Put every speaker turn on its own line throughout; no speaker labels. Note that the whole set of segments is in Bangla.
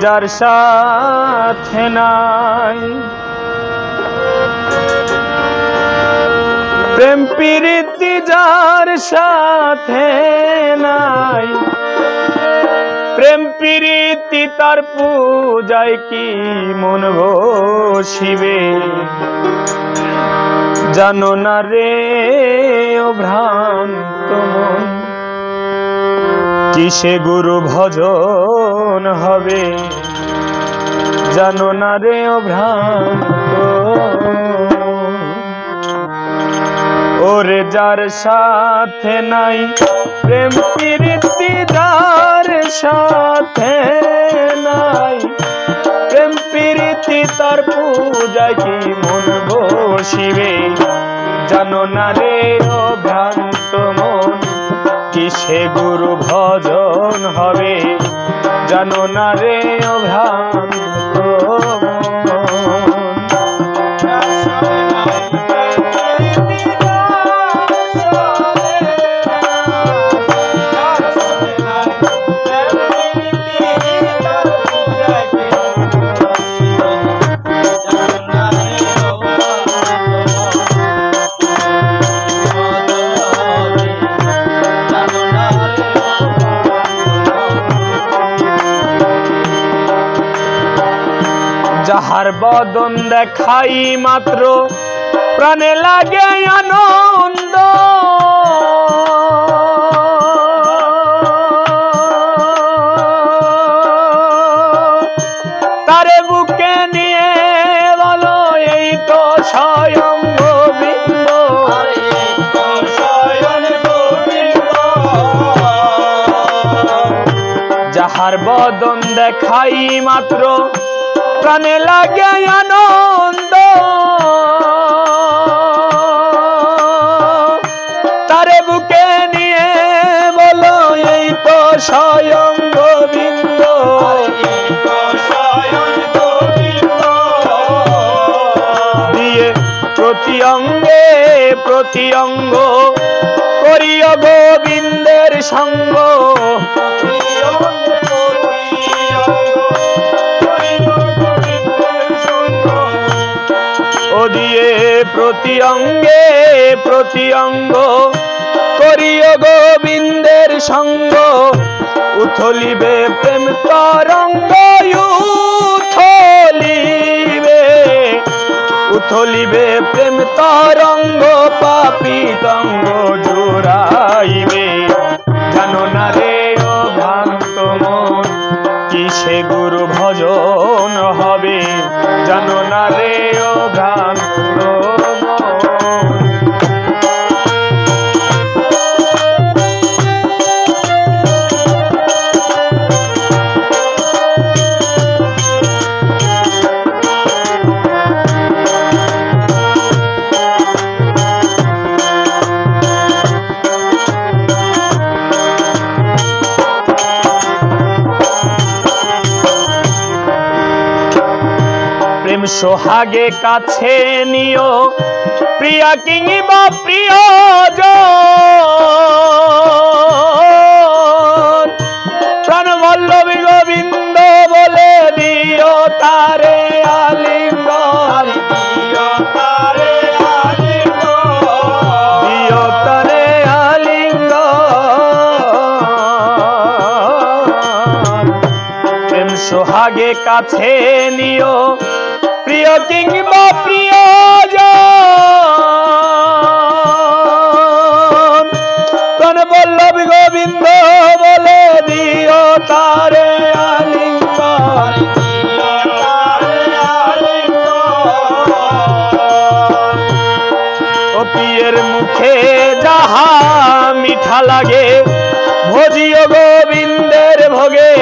যার সাথে নাই প্রেম প্রীতি যার সাথে নাই প্রেম প্রীতি তার পূজায় কি মন বসিবে জানো না রে ও ভ্রান্ত মন কিসে গুরু ভজন হবে জানো না রে ও ভ্রান্ত ওরে যার সাথে নাই প্রেম প্রীতি যার সাথে নাই প্রেম প্রীতি তার পূজায় কি মন বসিবে জানো না রে ও ভ্রান্ত মন কিসে গুরু ভজন হবে জানো না রে ও ভ্রান্ত যাহার বদন দেখাই মাত্র প্রাণে লাগে আনন্দ তারে বুকে নিয়ে বলো এই তো স্বয়ং গোবিন্দ যাহার বদন দেখাই মাত্র প্রাণে লাগে আনন্দ তারে বুকে নিয়ে বলো এই তো স্বয়ং গোবিন্দ দিয়ে প্রতি অঙ্গ করিও গোবিন্দের সঙ্গ দিয়ে প্রতি অঙ্গ করিও গোবিন্দের সঙ্গ উথলিবে প্রেম তরঙ্গ উথলিবে প্রেম তরঙ্গ পাপিতঙ্গ জোড়াইবে জানো না রে ও ভ্রান্ত মন কিসে গুরু ভজন হবে জানো না রে ও ভ্রান্ত প্রেম সোহাগে কাছে নিও প্রিয়া কিংবা প্রিয়জন প্রাণ বল্লভী গোবিন্দ বলে দিও তারে আলিঙ্গন দিও তারে আলিঙ্গন প্রেম সোহাগে কাছে নিও প্রিয় কিংবা প্রিয়জন প্রাণ বল্লভী গোবিন্দ বলে দিও তারে আলিঙ্গন ও পিয়ের মুখে যাহা মিঠা লাগে ভজিও গোবিন্দের ভোগে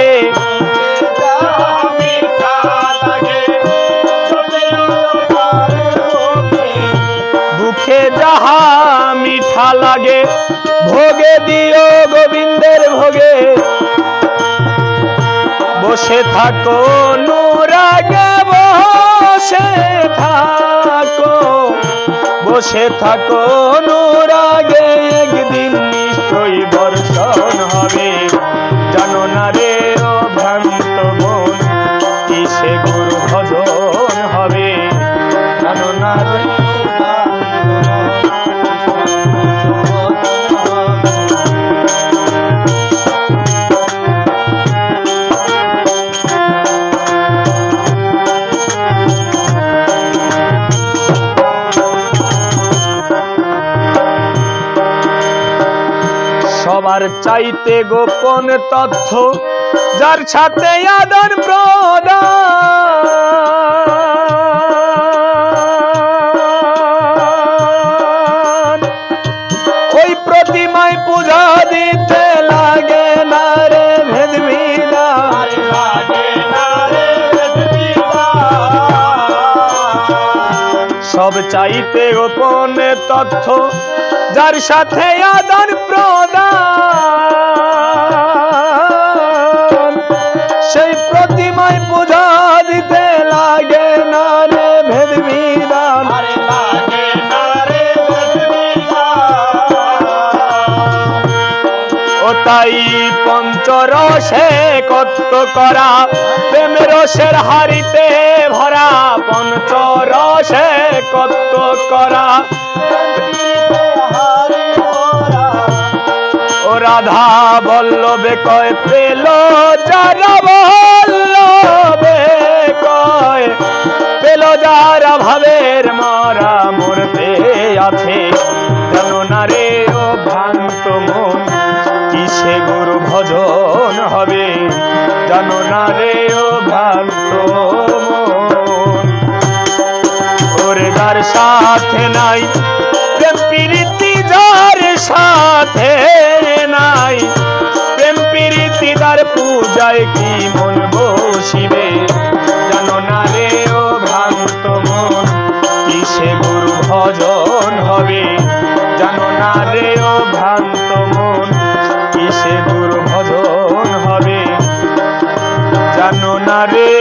যাহা মিঠা লাগে ভোগে দিও গোবিন্দের ভোগে বসে থাকো নুরাগে বসে থাকো নুরাগে একদিন নিশ্চয়ই বর্ষণ হবে জানো না রে ও ভ্রান্ত মন চাইতে গোপন তথ্য যার সাথে আদান প্রদান ওই প্রতিমায় পূজা দিতে লাগে না রে ভেদ বিধান সব চাইতে গোপন তথ্য যার সাথে আদান প্রদান সেই প্রতিমায় পূজা দিতে লাগে না রে ভেদ বিধান ও তাই পঞ্চরসে কত করা প্রেম রসের হারিতে ভরা পঞ্চরসে কত করা ও রাধা বল্লভে কয় পেল যারা বল্লভে কয় পেল যারা ভাবের মরা মরতে আছে জানো না রে ও ভ্রান্ত মন কিসে গুরু ভজন হবে জানো না রে ও ভ্রান্ত মন ওরে যার সাথে নাই প্রেম প্রীতি যার সাথে নাই প্রেম প্রীতি তার পূজায় কি মন বসিবে জানো না রে ও ভ্রান্ত মন কিসে গুরু ভজন হবে জানো না রে ও ভ্রান্ত মন কিসে গুরু ভজন হবে জানো না রে